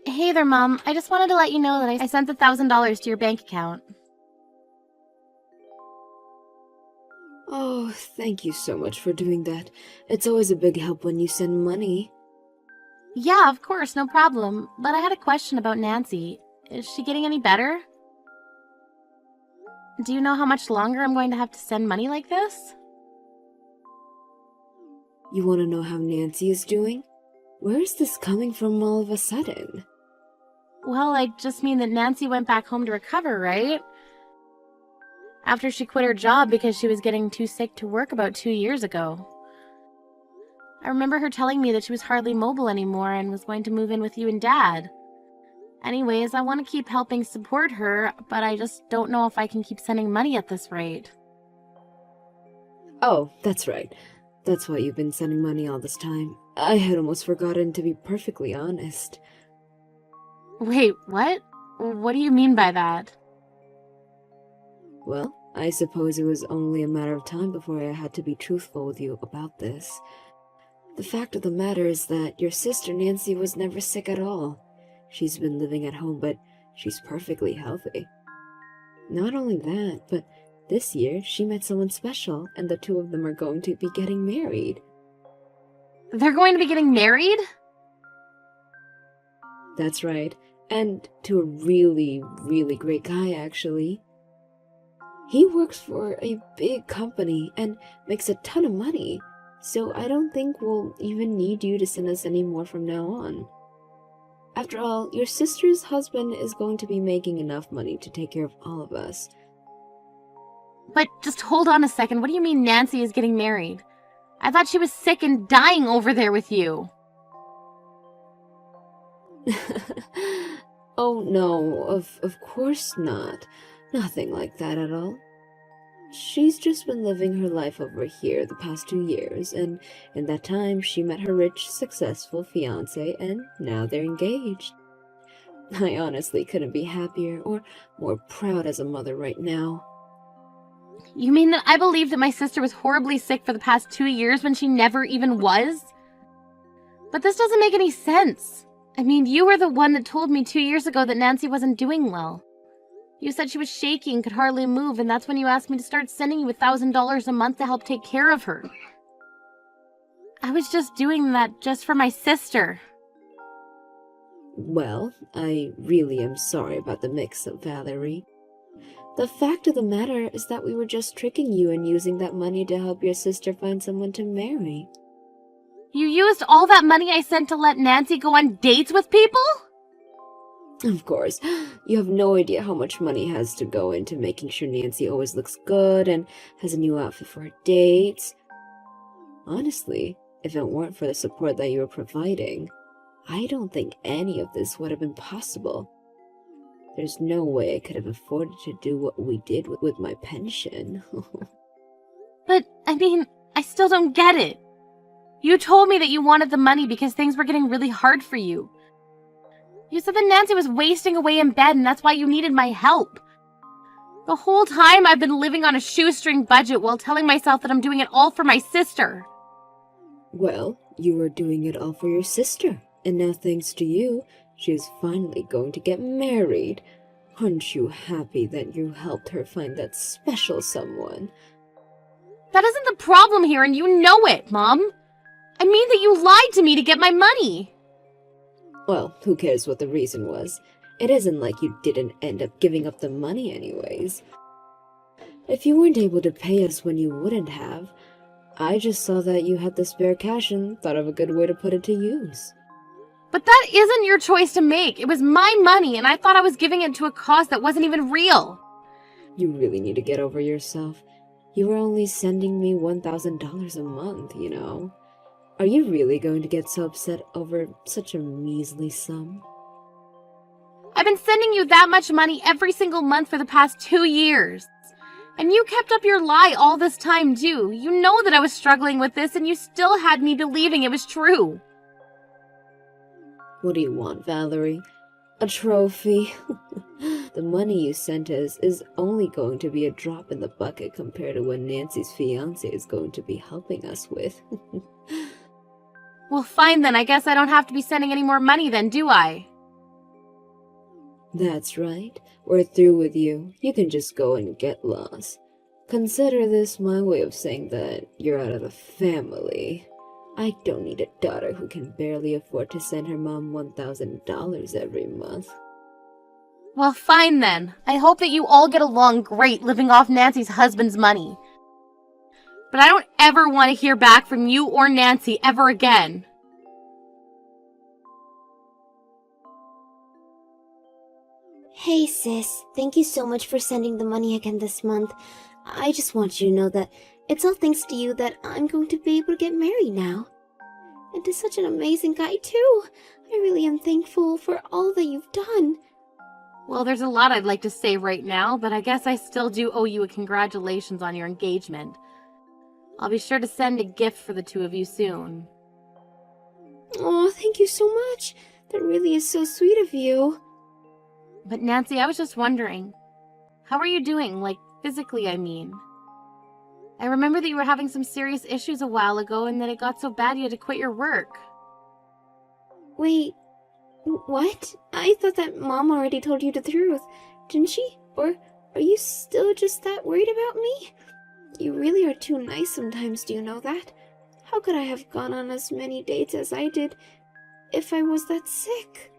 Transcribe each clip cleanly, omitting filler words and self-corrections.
Hey there, Mom. I just wanted to let you know that I sent the $1,000 to your bank account. Oh, thank you so much for doing that. It's always a big help when you send money. Yeah, of course, no problem. But I had a question about Nancy. Is she getting any better? Do you know how much longer I'm going to have to send money like this? You want to know how Nancy is doing? Where is this coming from all of a sudden? Well, I just mean that Nancy went back home to recover, right? After she quit her job because she was getting too sick to work about 2 years ago. I remember her telling me that she was hardly mobile anymore and was going to move in with you and Dad. Anyways, I want to keep helping support her, but I just don't know if I can keep sending money at this rate. Oh, that's right. That's why you've been sending money all this time. I had almost forgotten, to be perfectly honest. Wait, what? What do you mean by that? Well, I suppose it was only a matter of time before I had to be truthful with you about this. The fact of the matter is that your sister Nancy was never sick at all. She's been living at home, but she's perfectly healthy. Not only that, but this year she met someone special, and the two of them are going to be getting married. They're going to be getting married? That's right, and to a really, really great guy, actually. He works for a big company and makes a ton of money, so I don't think we'll even need you to send us any more from now on. After all, your sister's husband is going to be making enough money to take care of all of us. But just hold on a second, what do you mean Nancy is getting married? I thought she was sick and dying over there with you. Oh no, of course not. Nothing like that at all. She's just been living her life over here the past 2 years, and in that time she met her rich, successful fiancé, and now they're engaged. I honestly couldn't be happier or more proud as a mother right now. You mean that I believed that my sister was horribly sick for the past 2 years when she never even was? But this doesn't make any sense. I mean, you were the one that told me 2 years ago that Nancy wasn't doing well. You said she was shaking, could hardly move, and that's when you asked me to start sending you $1,000 a month to help take care of her. I was just doing that just for my sister. Well, I really am sorry about the mix-up, Valerie. The fact of the matter is that we were just tricking you and using that money to help your sister find someone to marry. You used all that money I sent to let Nancy go on dates with people? Of course, you have no idea how much money has to go into making sure Nancy always looks good and has a new outfit for her dates. Honestly, if it weren't for the support that you were providing, I don't think any of this would have been possible. There's no way I could have afforded to do what we did with my pension. But, I mean, I still don't get it. You told me that you wanted the money because things were getting really hard for you. You said that Nancy was wasting away in bed and that's why you needed my help. The whole time I've been living on a shoestring budget while telling myself that I'm doing it all for my sister. Well, you were doing it all for your sister, and now thanks to you, she is finally going to get married. Aren't you happy that you helped her find that special someone? That isn't the problem here and you know it, Mom. I mean that you lied to me to get my money. Well, who cares what the reason was? It isn't like you didn't end up giving up the money anyways. If you weren't able to pay us when you wouldn't have, I just saw that you had the spare cash and thought of a good way to put it to use. But that isn't your choice to make. It was my money and I thought I was giving it to a cause that wasn't even real. You really need to get over yourself. You were only sending me $1,000 a month, you know. Are you really going to get so upset over such a measly sum? I've been sending you that much money every single month for the past 2 years. And you kept up your lie all this time, too. You know that I was struggling with this, and you still had me believing it was true. What do you want, Valerie? A trophy? The money you sent us is only going to be a drop in the bucket compared to what Nancy's fiancé is going to be helping us with. Well, fine then. I guess I don't have to be sending any more money then, do I? That's right. We're through with you. You can just go and get lost. Consider this my way of saying that you're out of the family. I don't need a daughter who can barely afford to send her mom $1,000 every month. Well, fine then. I hope that you all get along great living off Nancy's husband's money. But I don't ever want to hear back from you or Nancy ever again. Hey sis, thank you so much for sending the money again this month. I just want you to know that it's all thanks to you that I'm going to be able to get married now. And to such an amazing guy too. I really am thankful for all that you've done. Well, there's a lot I'd like to say right now, but I guess I still do owe you a congratulations on your engagement. I'll be sure to send a gift for the two of you soon. Oh, thank you so much. That really is so sweet of you. But Nancy, I was just wondering, how are you doing? Like, physically, I mean. I remember that you were having some serious issues a while ago and that it got so bad you had to quit your work. Wait, what? I thought that Mom already told you the truth, didn't she? Or are you still just that worried about me? You really are too nice sometimes, do you know that? How could I have gone on as many dates as I did if I was that sick?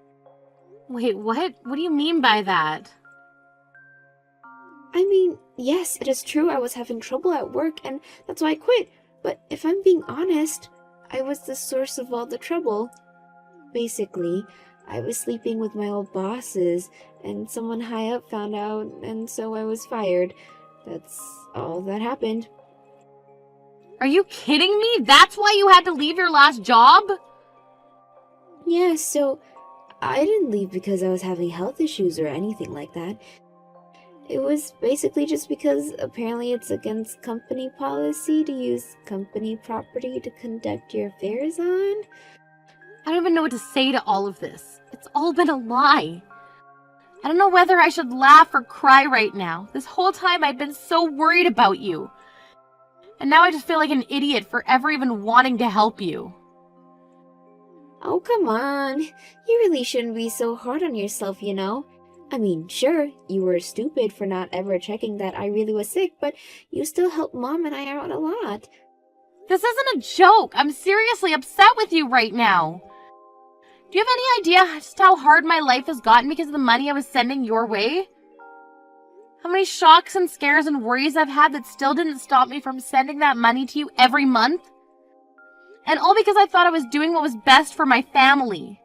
Wait, what? What do you mean by that? I mean, yes, it is true I was having trouble at work and that's why I quit. But if I'm being honest, I was the source of all the trouble. Basically, I was sleeping with my old bosses and someone high up found out and so I was fired. That's all that happened. Are you kidding me? That's why you had to leave your last job? Yeah, so I didn't leave because I was having health issues or anything like that. It was basically just because apparently it's against company policy to use company property to conduct your affairs on. I don't even know what to say to all of this. It's all been a lie. I don't know whether I should laugh or cry right now. This whole time I've been so worried about you. And now I just feel like an idiot for ever even wanting to help you. Oh, come on. You really shouldn't be so hard on yourself, you know. I mean, sure, you were stupid for not ever checking that I really was sick, but you still helped Mom and I out a lot. This isn't a joke. I'm seriously upset with you right now. Do you have any idea just how hard my life has gotten because of the money I was sending your way? How many shocks and scares and worries I've had that still didn't stop me from sending that money to you every month? And all because I thought I was doing what was best for my family.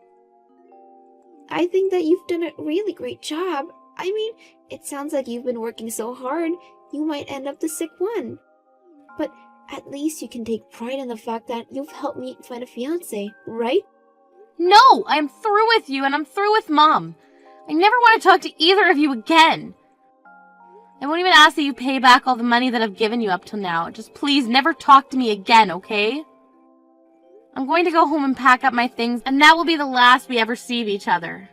I think that you've done a really great job. I mean, it sounds like you've been working so hard, you might end up the sick one. But at least you can take pride in the fact that you've helped me find a fiancé, right? No, I'm through with you and I'm through with Mom. I never want to talk to either of you again. I won't even ask that you pay back all the money that I've given you up till now. Just please never talk to me again, okay? I'm going to go home and pack up my things, and that will be the last we ever see of each other.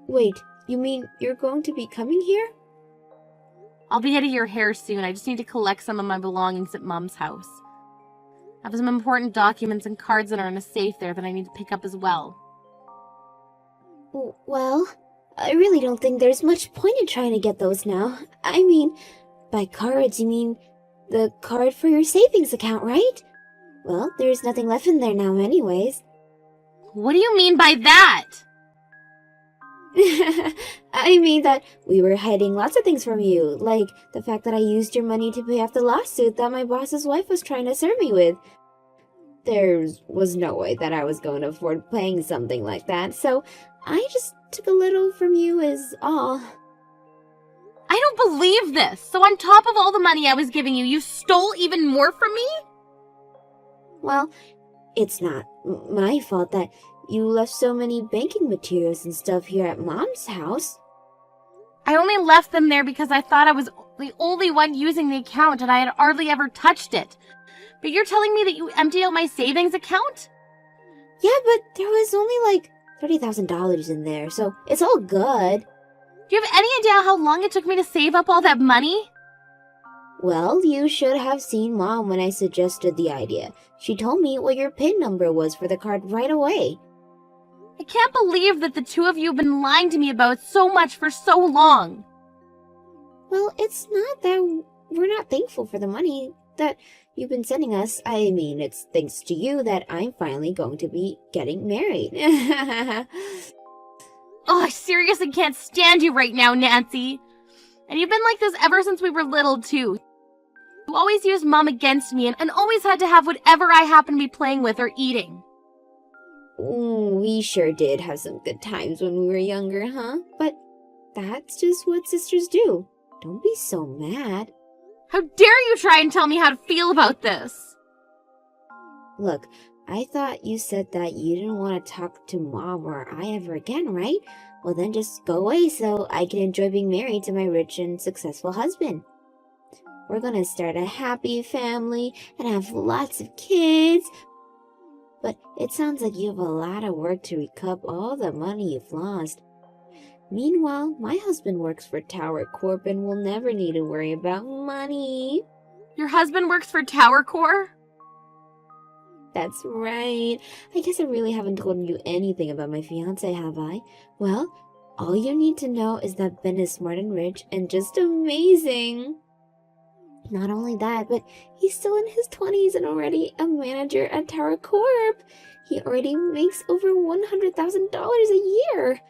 Wait, you mean you're going to be coming here? I'll be heading your hair soon. I just need to collect some of my belongings at Mom's house. I have some important documents and cards that are in a safe there that I need to pick up as well. Well, I really don't think there's much point in trying to get those now. I mean, by cards you mean the card for your savings account, right? Well, there's nothing left in there now anyways. What do you mean by that? I mean that we were hiding lots of things from you, like the fact that I used your money to pay off the lawsuit that my boss's wife was trying to serve me with. There was no way that I was going to afford paying something like that, so I just took a little from you is all. I don't believe this. So on top of all the money I was giving you, you stole even more from me? Well, it's not my fault that you left so many banking materials and stuff here at Mom's house. I only left them there because I thought I was the only one using the account and I had hardly ever touched it. But you're telling me that you emptied out my savings account? Yeah, but there was only like $30,000 in there, so it's all good. Do you have any idea how long it took me to save up all that money? Well, you should have seen Mom when I suggested the idea. She told me what your PIN number was for the card right away. I can't believe that the two of you have been lying to me about so much for so long. Well, it's not that we're not thankful for the money that you've been sending us. I mean, it's thanks to you that I'm finally going to be getting married. Oh, I seriously can't stand you right now, Nancy. And you've been like this ever since we were little, too. You always used Mom against me and always had to have whatever I happened to be playing with or eating. We sure did have some good times when we were younger, huh? But that's just what sisters do. Don't be so mad. How dare you try and tell me how to feel about this? Look, I thought you said that you didn't want to talk to Mom or I ever again, right? Well, then just go away so I can enjoy being married to my rich and successful husband. We're gonna start a happy family and have lots of kids. But it sounds like you have a lot of work to recoup all the money you've lost. Meanwhile, my husband works for Tower Corp and will never need to worry about money. Your husband works for Tower Corp? That's right. I guess I really haven't told you anything about my fiancé, have I? Well, all you need to know is that Ben is smart and rich and just amazing. Not only that, but he's still in his 20s and already a manager at Tower Corp. He already makes over $100,000 a year.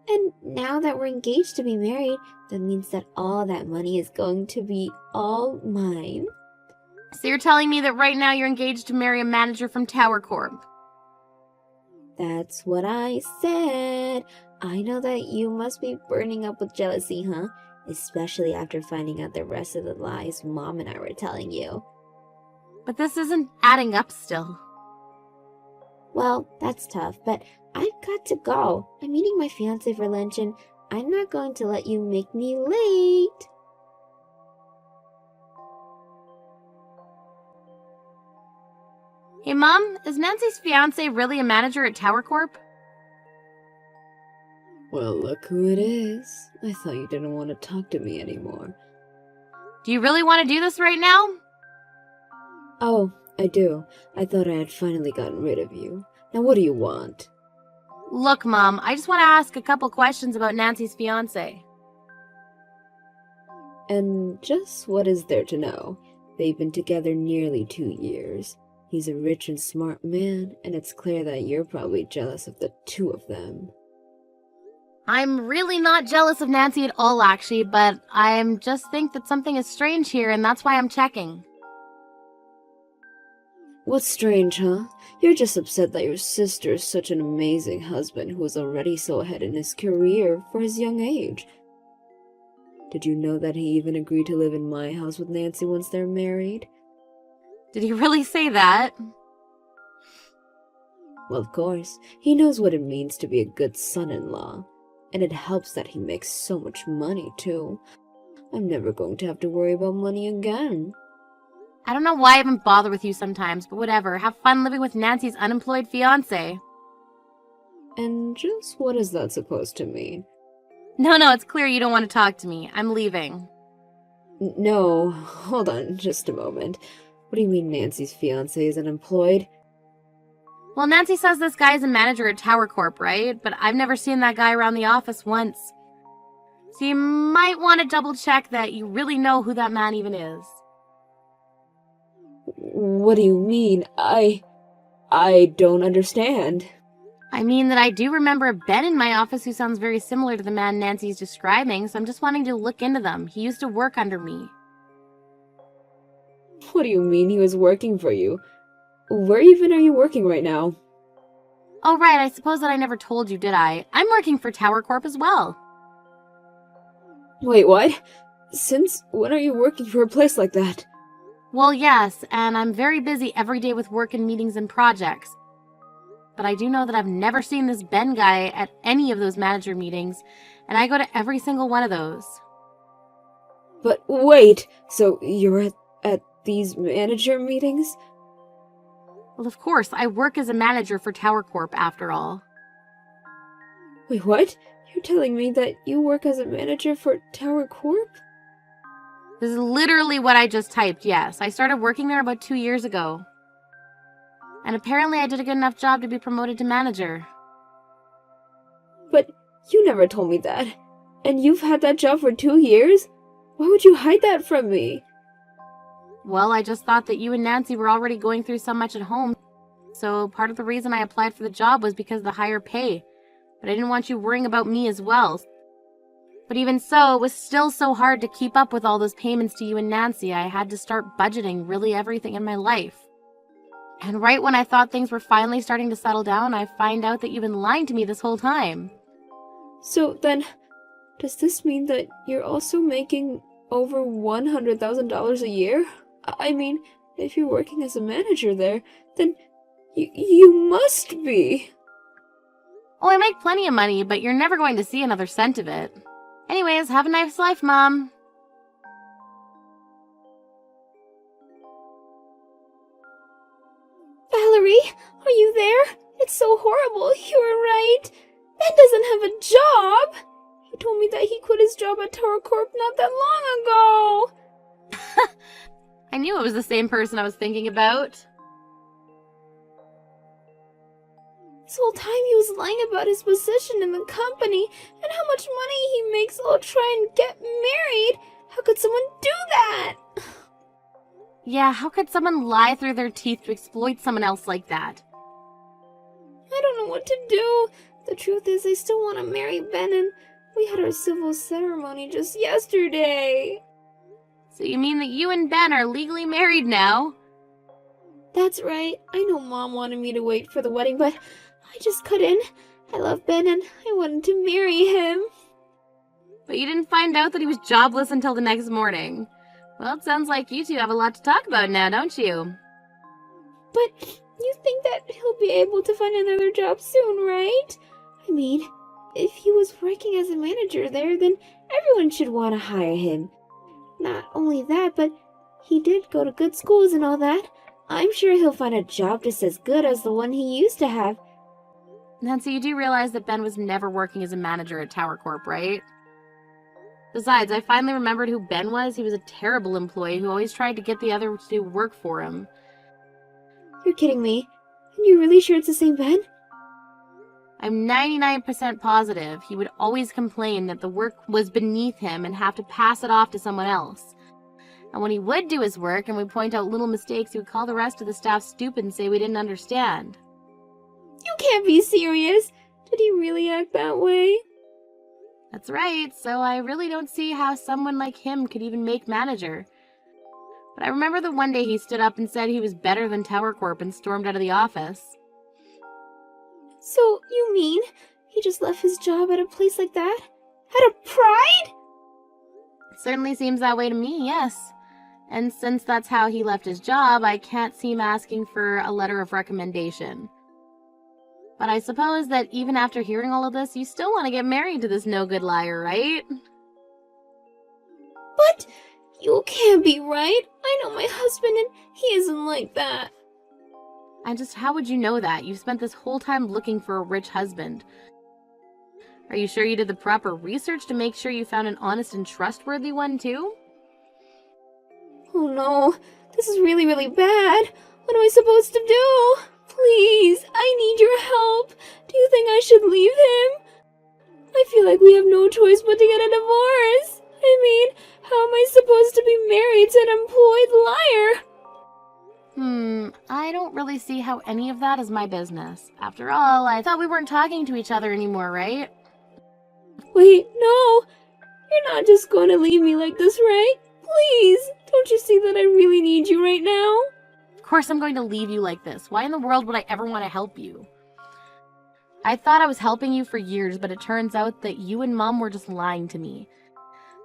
And now that we're engaged to be married, that means that all that money is going to be all mine. So you're telling me that right now you're engaged to marry a manager from Tower Corp? That's what I said. I know that you must be burning up with jealousy, huh? Especially after finding out the rest of the lies Mom and I were telling you. But this isn't adding up still. Well, that's tough, but I've got to go. I'm meeting my fiancé for lunch and I'm not going to let you make me late. Hey, Mom, is Nancy's fiancé really a manager at Tower Corp? Well, look who it is. I thought you didn't want to talk to me anymore. Do you really want to do this right now? Oh, I do. I thought I had finally gotten rid of you. Now what do you want? Look, Mom, I just want to ask a couple questions about Nancy's fiancé. And just what is there to know? They've been together nearly 2 years. He's a rich and smart man, and it's clear that you're probably jealous of the two of them. I'm really not jealous of Nancy at all, actually, but I just think that something is strange here, and that's why I'm checking. What's strange, huh? You're just upset that your sister is such an amazing husband who is already so ahead in his career for his young age. Did you know that he even agreed to live in my house with Nancy once they're married? Did he really say that? Well, of course. He knows what it means to be a good son-in-law. And it helps that he makes so much money, too. I'm never going to have to worry about money again. I don't know why I even bother with you sometimes, but whatever. Have fun living with Nancy's unemployed fiancé. And just what is that supposed to mean? No, it's clear you don't want to talk to me. I'm leaving. No, hold on just a moment. What do you mean Nancy's fiancé is unemployed? Well, Nancy says this guy is a manager at Tower Corp, right? But I've never seen that guy around the office once. So you might want to double check that you really know who that man even is. What do you mean? I don't understand. I mean that I do remember a Ben in my office who sounds very similar to the man Nancy's describing, so I'm just wanting to look into them. He used to work under me. What do you mean he was working for you? Where even are you working right now? Oh, right, I suppose that I never told you, did I? I'm working for Tower Corp as well. Wait, what? Since when are you working for a place like that? Well, yes, and I'm very busy every day with work and meetings and projects. But I do know that I've never seen this Ben guy at any of those manager meetings, and I go to every single one of those. But wait, so you're at these manager meetings? Well, of course, I work as a manager for Tower Corp after all. Wait, what? You're telling me that you work as a manager for Tower Corp? This is literally what I just typed, yes. I started working there about 2 years ago. And apparently I did a good enough job to be promoted to manager. But you never told me that. And you've had that job for 2 years? Why would you hide that from me? Well, I just thought that you and Nancy were already going through so much at home. So part of the reason I applied for the job was because of the higher pay. But I didn't want you worrying about me as well. But even so, it was still so hard to keep up with all those payments to you and Nancy. I had to start budgeting really everything in my life. And right when I thought things were finally starting to settle down, I find out that you've been lying to me this whole time. So then, does this mean that you're also making over $100,000 a year? I mean, if you're working as a manager there, then you must be. Oh, I make plenty of money, but you're never going to see another cent of it. Anyways, have a nice life, Mom. Valerie, are you there? It's so horrible. You were right. Ben doesn't have a job. He told me that he quit his job at Tower Corp not that long ago. I knew it was the same person I was thinking about. This whole time he was lying about his position in the company and how much money he makes. I'll try and get married. How could someone do that? Yeah, how could someone lie through their teeth to exploit someone else like that? I don't know what to do. The truth is, I still want to marry Ben, and we had our civil ceremony just yesterday. So you mean that you and Ben are legally married now? That's right. I know Mom wanted me to wait for the wedding, but I just couldn't. I love Ben, and I wanted to marry him. But you didn't find out that he was jobless until the next morning. Well, it sounds like you two have a lot to talk about now, don't you? But you think that he'll be able to find another job soon, right? I mean, if he was working as a manager there, then everyone should want to hire him. Not only that, but he did go to good schools and all that. I'm sure he'll find a job just as good as the one he used to have. Nancy, you do realize that Ben was never working as a manager at Tower Corp, right? Besides, I finally remembered who Ben was. He was a terrible employee who always tried to get the other to do work for him. You're kidding me. And you're really sure it's the same Ben? I'm 99% positive he would always complain that the work was beneath him and have to pass it off to someone else. And when he would do his work and we'd point out little mistakes, he would call the rest of the staff stupid and say we didn't understand. You can't be serious. Did he really act that way? That's right, so I really don't see how someone like him could even make manager. But I remember the one day he stood up and said he was better than Tower Corp and stormed out of the office. So, you mean he just left his job at a place like that? Out of pride? It certainly seems that way to me, yes. And since that's how he left his job, I can't see him asking for a letter of recommendation. But I suppose that even after hearing all of this, you still want to get married to this no-good liar, right? But you can't be right. I know my husband and he isn't like that. How would you know that? You've spent this whole time looking for a rich husband. Are you sure you did the proper research to make sure you found an honest and trustworthy one, too? Oh no, this is really, really bad. What am I supposed to do? Please, I need your help. Do you think I should leave him? I feel like we have no choice but to get a divorce. I mean, how am I supposed to be married to an employed liar? I don't really see how any of that is my business. After all, I thought we weren't talking to each other anymore, right? Wait, no. You're not just going to leave me like this, right? Please, don't you see that I really need you right now? Of course I'm going to leave you like this. Why in the world would I ever want to help you? I thought I was helping you for years, but it turns out that you and Mom were just lying to me.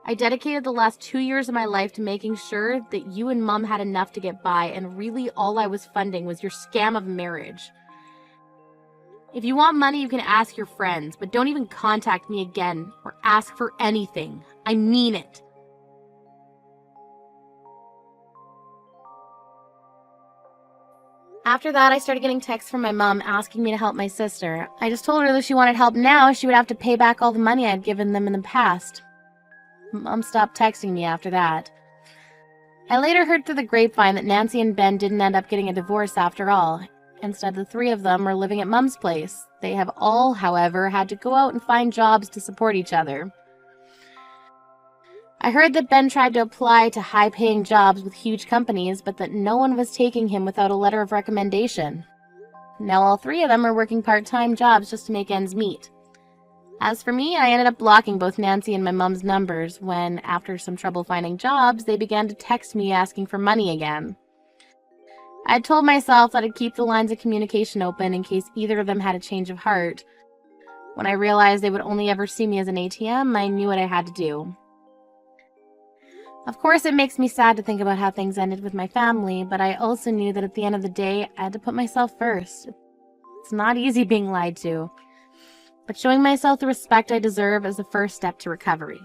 I dedicated the last 2 years of my life to making sure that you and Mom had enough to get by, and really all I was funding was your scam of marriage. If you want money, you can ask your friends, but don't even contact me again or ask for anything. I mean it. After that, I started getting texts from my mom asking me to help my sister. I just told her that if she wanted help now, she would have to pay back all the money I'd given them in the past. Mom stopped texting me after that. I later heard through the grapevine that Nancy and Ben didn't end up getting a divorce after all, Instead, the three of them are living at Mum's place. They have all, however, had to go out and find jobs to support each other. I heard that Ben tried to apply to high-paying jobs with huge companies, but that no one was taking him without a letter of recommendation. Now all three of them are working part-time jobs just to make ends meet. As for me, I ended up blocking both Nancy and my mom's numbers when, after some trouble finding jobs, they began to text me asking for money again. I had told myself that I'd keep the lines of communication open in case either of them had a change of heart. When I realized they would only ever see me as an ATM, I knew what I had to do. Of course, it makes me sad to think about how things ended with my family, but I also knew that at the end of the day, I had to put myself first. It's not easy being lied to, but showing myself the respect I deserve is the first step to recovery.